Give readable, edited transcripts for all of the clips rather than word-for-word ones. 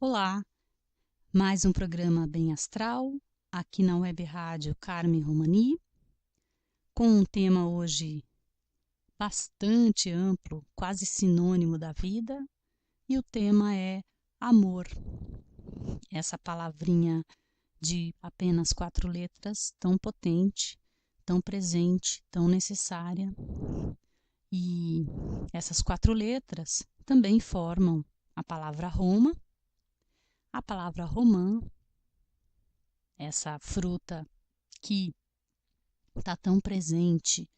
Olá, mais um programa Bem Astral, aqui na Web Rádio Carme Romani, com um tema hoje bastante amplo, quase sinônimo da vida, e o tema é amor. Essa palavrinha de apenas 4 letras, tão potente, tão presente, tão necessária. E essas 4 letras também formam a palavra Roma, a palavra romã, essa fruta que está tão presente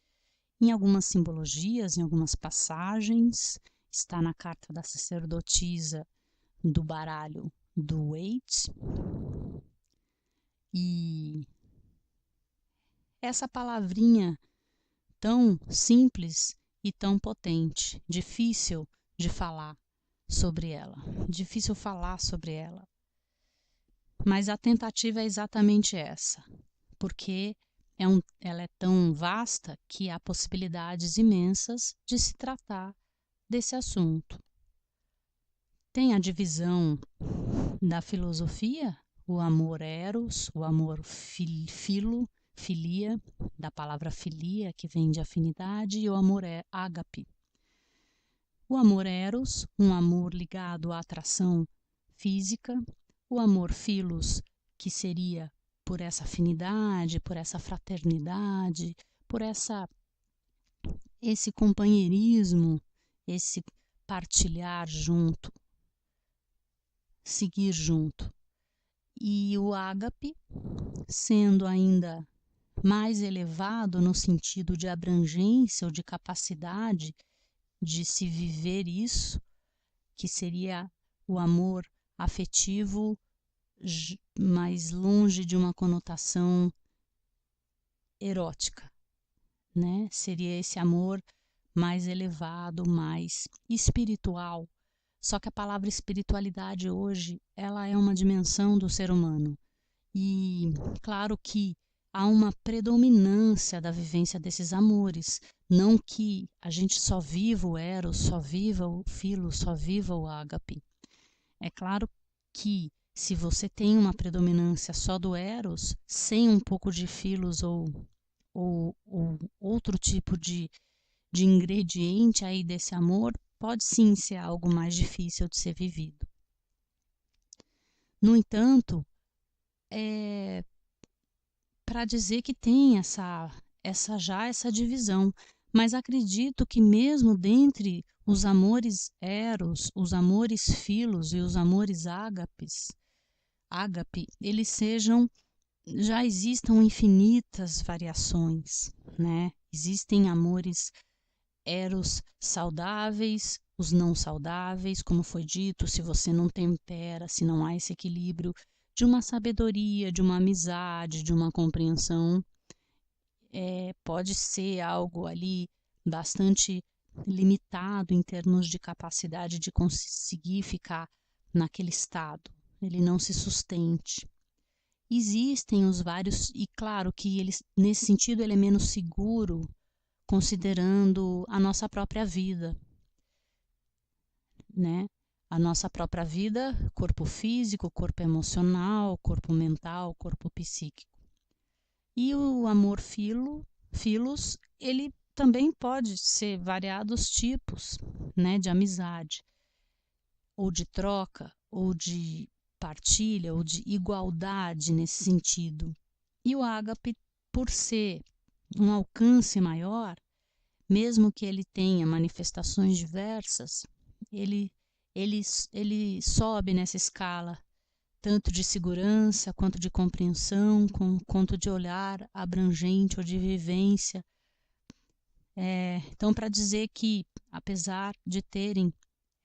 em algumas simbologias, em algumas passagens, está na carta da sacerdotisa do baralho do Waite. E essa palavrinha tão simples e tão potente, difícil de falar sobre ela, mas a tentativa é exatamente essa, porque ela é tão vasta que há possibilidades imensas de se tratar desse assunto. Tem a divisão da filosofia, o amor eros, o amor filia, da palavra filia, que vem de afinidade, e o amor ágape. O amor eros, um amor ligado à atração física, o amor philos, que seria por essa afinidade, por essa fraternidade, por esse companheirismo, esse partilhar junto, seguir junto. E o ágape, sendo ainda mais elevado no sentido de abrangência ou de capacidade de se viver isso, que seria o amor afetivo mais longe de uma conotação erótica, né? Seria esse amor mais elevado, mais espiritual. Só que a palavra espiritualidade hoje, ela é uma dimensão do ser humano. E claro que há uma predominância da vivência desses amores. Não que a gente só viva o eros, só viva o philos, só viva o ágape. É claro que se você tem uma predominância só do eros, sem um pouco de philos ou outro tipo de ingrediente aí desse amor, pode sim ser algo mais difícil de ser vivido. No entanto, para dizer que tem essa divisão, mas acredito que mesmo dentre os amores eros, os amores philos e os amores ágape, eles já existam infinitas variações, né? Existem amores eros saudáveis, os não saudáveis, como foi dito, se você não tempera, se não há esse equilíbrio de uma sabedoria, de uma amizade, de uma compreensão, pode ser algo ali bastante limitado em termos de capacidade de conseguir ficar naquele estado, ele não se sustente. Existem os vários, e claro que nesse sentido ele é menos seguro, considerando a nossa própria vida, né? A nossa própria vida, corpo físico, corpo emocional, corpo mental, corpo psíquico. E o amor philos, ele também pode ser variados tipos, né, de amizade, ou de troca, ou de partilha, ou de igualdade nesse sentido. E o ágape, por ser um alcance maior, mesmo que ele tenha manifestações diversas, ele sobe nessa escala, tanto de segurança, quanto de compreensão, quanto de olhar abrangente ou de vivência. Então, para dizer que, apesar de terem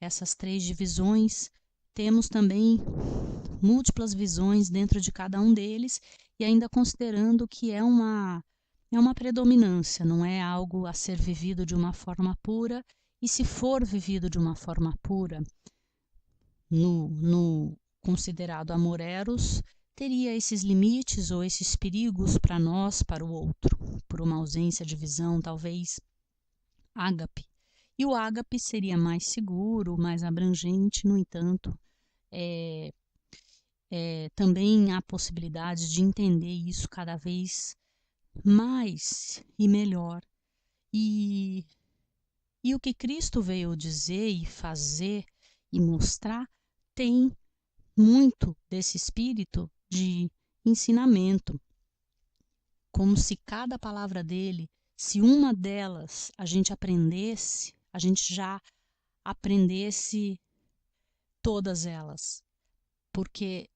essas 3 divisões, temos também múltiplas visões dentro de cada um deles, e ainda considerando que é uma predominância, não é algo a ser vivido de uma forma pura, e se for vivido de uma forma pura, no considerado amor eros, teria esses limites ou esses perigos para nós, para o outro, por uma ausência de visão, talvez ágape. E o ágape seria mais seguro, mais abrangente, no entanto, também há possibilidade de entender isso cada vez mais e melhor. E o que Cristo veio dizer e fazer e mostrar tem muito desse espírito de ensinamento, como se cada palavra dele, se uma delas a gente aprendesse, a gente já aprendesse todas elas, porque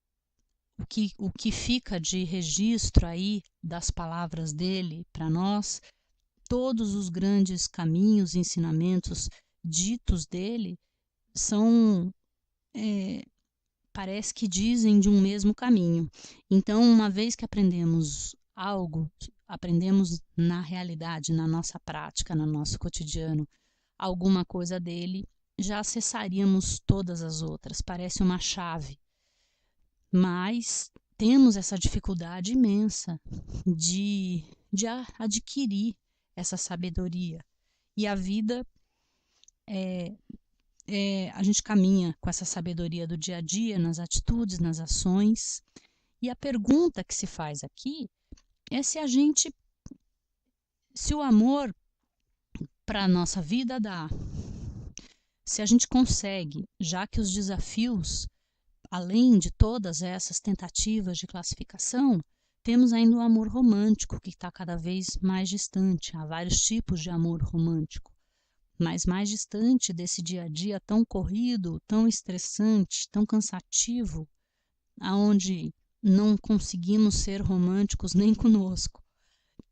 o que fica de registro aí das palavras dele para nós, todos os grandes caminhos, ensinamentos ditos dele são, parece que dizem de um mesmo caminho. Então, uma vez que aprendemos algo, aprendemos na realidade, na nossa prática, no nosso cotidiano, alguma coisa dele, já acessaríamos todas as outras. Parece uma chave. Mas temos essa dificuldade imensa de adquirir essa sabedoria. E a vida, a gente caminha com essa sabedoria do dia a dia, nas atitudes, nas ações. E a pergunta que se faz aqui é se o amor para a nossa vida dá, se a gente consegue, já que os desafios, além de todas essas tentativas de classificação, temos ainda o amor romântico, que está cada vez mais distante. Há vários tipos de amor romântico, mas mais distante desse dia a dia tão corrido, tão estressante, tão cansativo, aonde não conseguimos ser românticos nem conosco.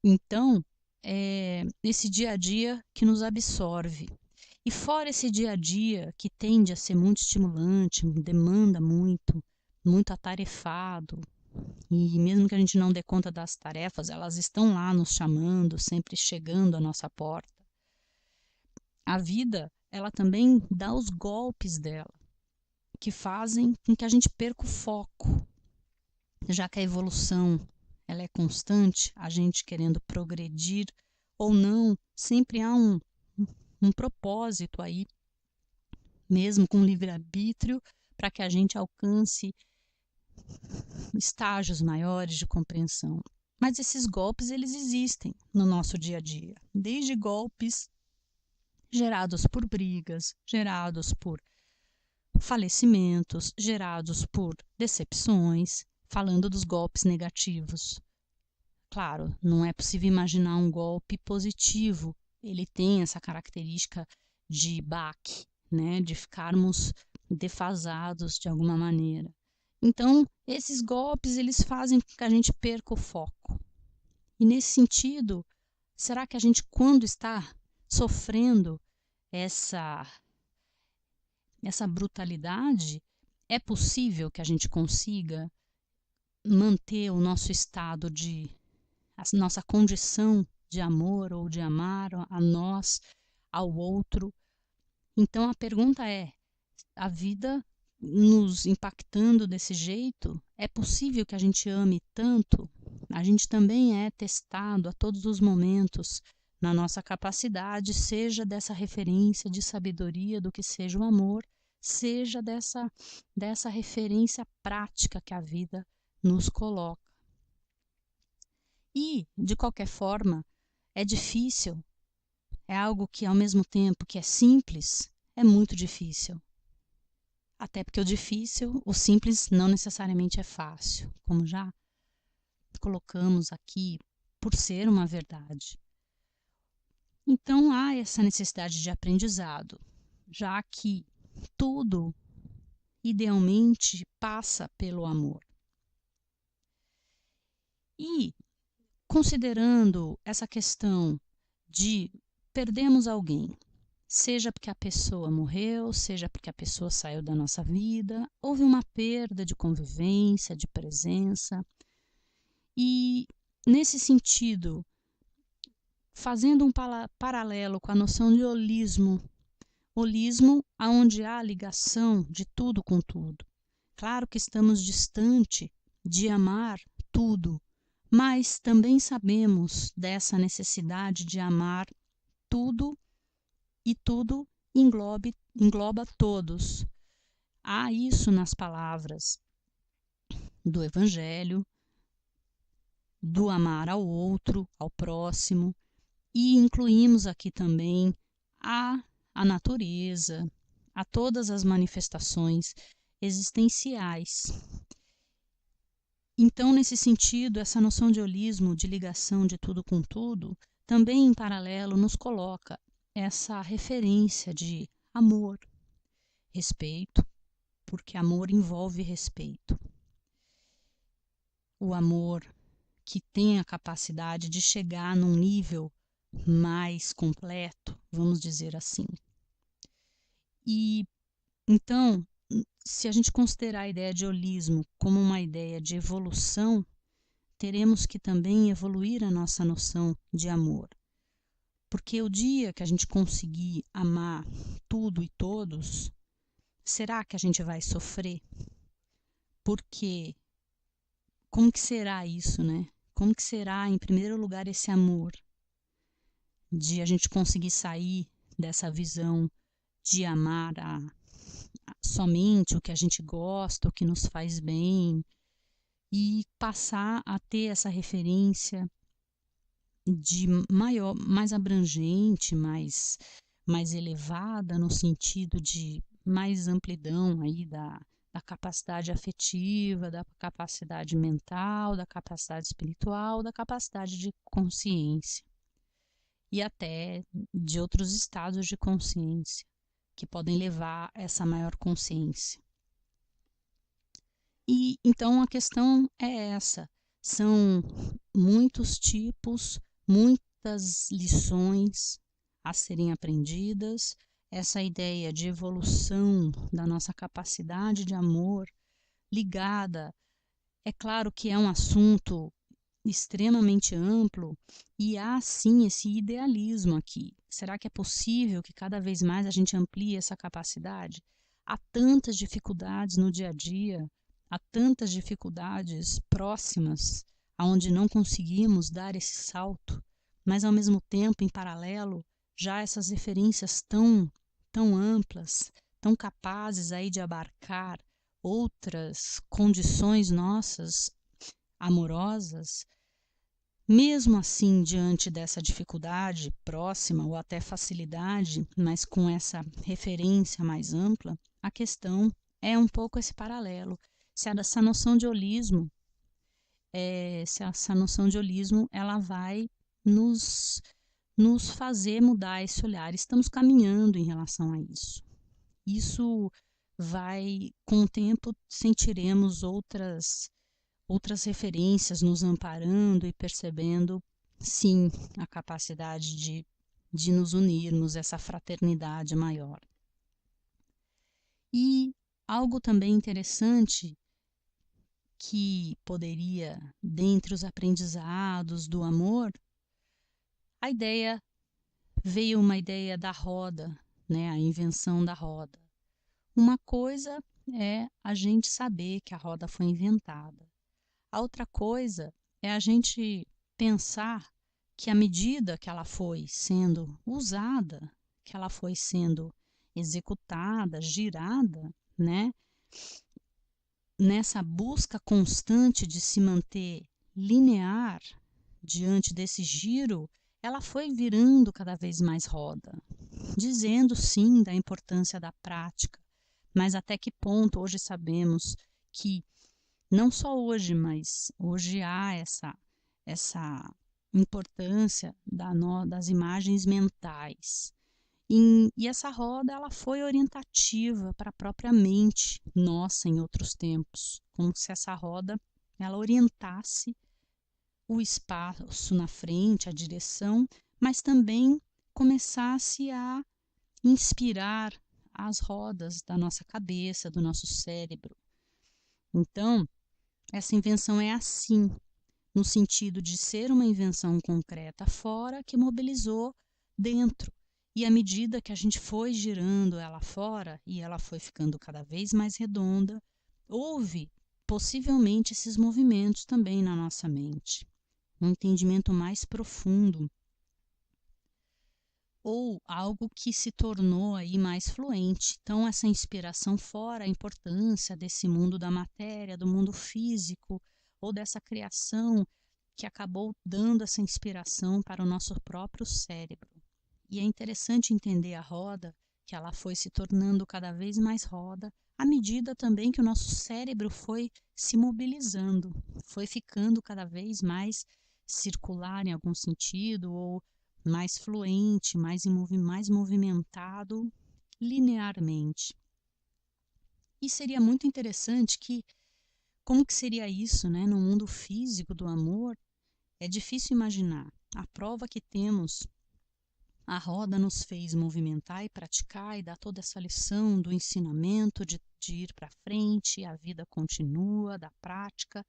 Então, é esse dia a dia que nos absorve. E fora esse dia a dia que tende a ser muito estimulante, demanda muito, muito atarefado, e mesmo que a gente não dê conta das tarefas, elas estão lá nos chamando, sempre chegando à nossa porta. A vida, ela também dá os golpes dela, que fazem com que a gente perca o foco. Já que a evolução ela é constante, a gente querendo progredir ou não, sempre há um propósito aí, mesmo com livre-arbítrio, para que a gente alcance estágios maiores de compreensão. Mas esses golpes, eles existem no nosso dia a dia, desde golpes gerados por brigas, gerados por falecimentos, gerados por decepções, falando dos golpes negativos. Claro, não é possível imaginar um golpe positivo. Ele tem essa característica de baque, né? De ficarmos defasados de alguma maneira. Então, esses golpes, eles fazem com que a gente perca o foco. E nesse sentido, será que a gente, quando está sofrendo essa brutalidade, é possível que a gente consiga manter o nosso estado a nossa condição de amor ou de amar a nós, ao outro? Então a pergunta é, a vida nos impactando desse jeito, é possível que a gente ame tanto? A gente também é testado a todos os momentos na nossa capacidade, seja dessa referência de sabedoria do que seja o amor, seja dessa referência prática que a vida nos coloca. E, de qualquer forma, é difícil, é algo que ao mesmo tempo que é simples, é muito difícil. Até porque o simples não necessariamente é fácil, como já colocamos aqui, por ser uma verdade. Então há essa necessidade de aprendizado, já que tudo, idealmente, passa pelo amor. E, considerando essa questão de perdemos alguém, seja porque a pessoa morreu, seja porque a pessoa saiu da nossa vida, houve uma perda de convivência, de presença. E, nesse sentido, fazendo um paralelo com a noção de holismo onde há ligação de tudo com tudo. Claro que estamos distante de amar tudo, mas também sabemos dessa necessidade de amar tudo, e tudo engloba todos. Há isso nas palavras do Evangelho, do amar ao outro, ao próximo, e incluímos aqui também a natureza, a todas as manifestações existenciais. Então, nesse sentido, essa noção de holismo, de ligação de tudo com tudo, também em paralelo nos coloca essa referência de amor, respeito, porque amor envolve respeito. O amor que tem a capacidade de chegar num nível mais completo, vamos dizer assim. E então, se a gente considerar a ideia de holismo como uma ideia de evolução, teremos que também evoluir a nossa noção de amor. Porque o dia que a gente conseguir amar tudo e todos, será que a gente vai sofrer? Porque como que será isso, né? Como que será, em primeiro lugar, esse amor? De a gente conseguir sair dessa visão de amar somente o que a gente gosta, o que nos faz bem, e passar a ter essa referência de maior, mais abrangente, mais elevada, no sentido de mais amplidão aí da capacidade afetiva, da capacidade mental, da capacidade espiritual, da capacidade de consciência e até de outros estados de consciência que podem levar a essa maior consciência. E então a questão é essa: são muitos tipos, muitas lições a serem aprendidas. Essa ideia de evolução da nossa capacidade de amor ligada, é claro que é um assunto extremamente amplo e há sim esse idealismo aqui. Será que é possível que cada vez mais a gente amplie essa capacidade? Há tantas dificuldades no dia a dia, há tantas dificuldades próximas aonde não conseguimos dar esse salto, mas ao mesmo tempo, em paralelo, já essas referências tão amplas, tão capazes aí de abarcar outras condições nossas amorosas. Mesmo assim, diante dessa dificuldade próxima ou até facilidade, mas com essa referência mais ampla, a questão é um pouco esse paralelo. Se essa noção de holismo, se essa noção de holismo, ela vai nos fazer mudar esse olhar. Estamos caminhando em relação a isso. Isso vai, com o tempo, sentiremos outras referências nos amparando e percebendo, sim, a capacidade de nos unirmos, essa fraternidade maior. E algo também interessante que poderia, dentre os aprendizados do amor, veio uma ideia da roda, né, a invenção da roda. Uma coisa é a gente saber que a roda foi inventada. A outra coisa é a gente pensar que à medida que ela foi sendo usada, que ela foi sendo executada, girada, né, nessa busca constante de se manter linear diante desse giro, ela foi virando cada vez mais roda, dizendo sim da importância da prática, mas até que ponto hoje sabemos que não só hoje, mas hoje há essa importância das imagens mentais. E essa roda ela foi orientativa para a própria mente nossa em outros tempos, como se essa roda ela orientasse o espaço na frente, a direção, mas também começasse a inspirar as rodas da nossa cabeça, do nosso cérebro. Então, essa invenção é assim, no sentido de ser uma invenção concreta fora que mobilizou dentro. E à medida que a gente foi girando ela fora e ela foi ficando cada vez mais redonda, houve possivelmente esses movimentos também na nossa mente. Um entendimento mais profundo ou algo que se tornou aí mais fluente. Então, essa inspiração, fora a importância desse mundo da matéria, do mundo físico, ou dessa criação que acabou dando essa inspiração para o nosso próprio cérebro. E é interessante entender a roda, que ela foi se tornando cada vez mais roda, à medida também que o nosso cérebro foi se mobilizando, foi ficando cada vez mais circular em algum sentido, ou mais fluente, mais movimentado linearmente. E seria muito interessante como que seria isso, né, no mundo físico do amor? É difícil imaginar. A prova que temos, a roda nos fez movimentar e praticar e dar toda essa lição do ensinamento de ir para frente, a vida continua, da prática,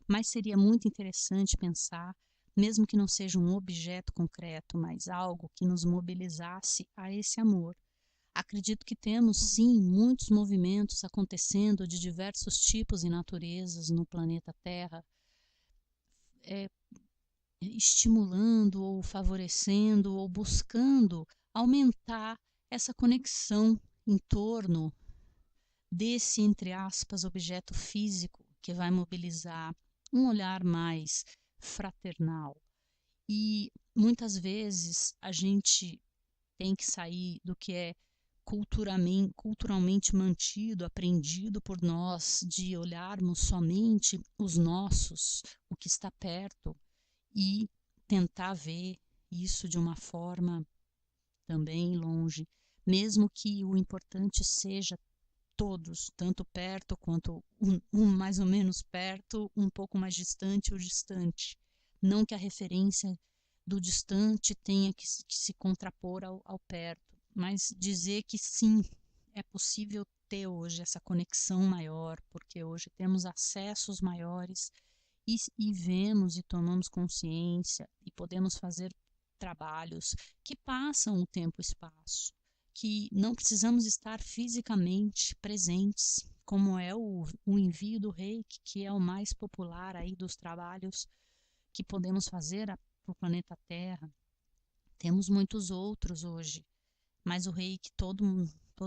mas seria muito interessante pensar, mesmo que não seja um objeto concreto, mas algo que nos mobilizasse a esse amor. Acredito que temos, sim, muitos movimentos acontecendo de diversos tipos e naturezas no planeta Terra, estimulando ou favorecendo ou buscando aumentar essa conexão em torno desse, entre aspas, objeto físico que vai mobilizar um olhar mais fraternal. E muitas vezes a gente tem que sair do que é culturalmente mantido, aprendido por nós, de olharmos somente os nossos, o que está perto, e tentar ver isso de uma forma também longe, mesmo que o importante seja todos, tanto perto quanto um mais ou menos perto, um pouco mais distante ou distante. Não que a referência do distante tenha que se contrapor ao perto, mas dizer que sim, é possível ter hoje essa conexão maior, porque hoje temos acessos maiores e vemos e tomamos consciência e podemos fazer trabalhos que passam o tempo e espaço, que não precisamos estar fisicamente presentes, como é o envio do Reiki, que é o mais popular aí dos trabalhos que podemos fazer para o planeta Terra. Temos muitos outros hoje, mas o Reiki, todo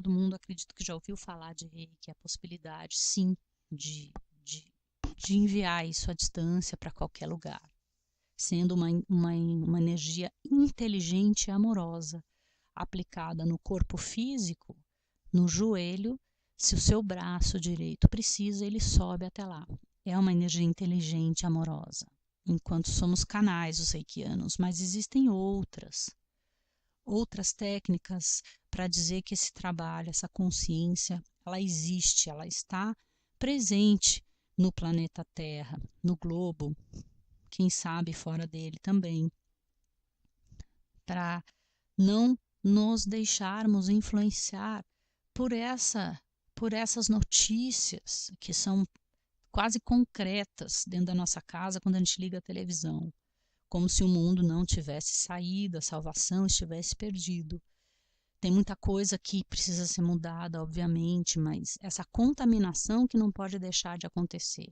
mundo acredito que já ouviu falar de Reiki, a possibilidade, sim, de, de, de enviar isso à distância para qualquer lugar, sendo uma energia inteligente e amorosa, aplicada no corpo físico, no joelho. Se o seu braço direito precisa, ele sobe até lá. É uma energia inteligente e amorosa, enquanto somos canais, os reikianos, mas existem outras técnicas para dizer que esse trabalho, essa consciência, ela existe, ela está presente no planeta Terra, no globo, quem sabe fora dele também, para não nos deixarmos influenciar por essas notícias que são quase concretas dentro da nossa casa quando a gente liga a televisão, como se o mundo não tivesse saído, a salvação estivesse perdido. Tem muita coisa que precisa ser mudada, obviamente, mas essa contaminação que não pode deixar de acontecer.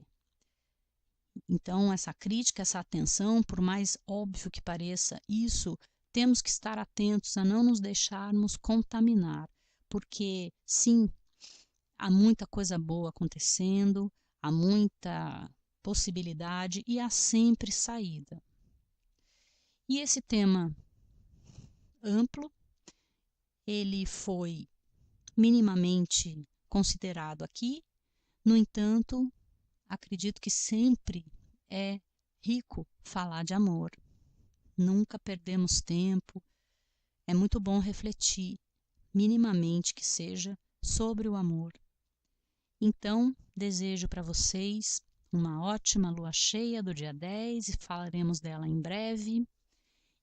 Então, essa crítica, essa atenção, por mais óbvio que pareça isso, temos que estar atentos a não nos deixarmos contaminar, porque, sim, há muita coisa boa acontecendo, há muita possibilidade e há sempre saída. E esse tema amplo, ele foi minimamente considerado aqui, no entanto, acredito que sempre é rico falar de amor. Nunca perdemos tempo, é muito bom refletir, minimamente que seja, sobre o amor. Então, desejo para vocês uma ótima lua cheia do dia 10 e falaremos dela em breve.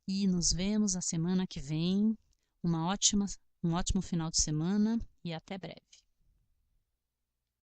E nos vemos a semana que vem. Um ótimo final de semana e até breve.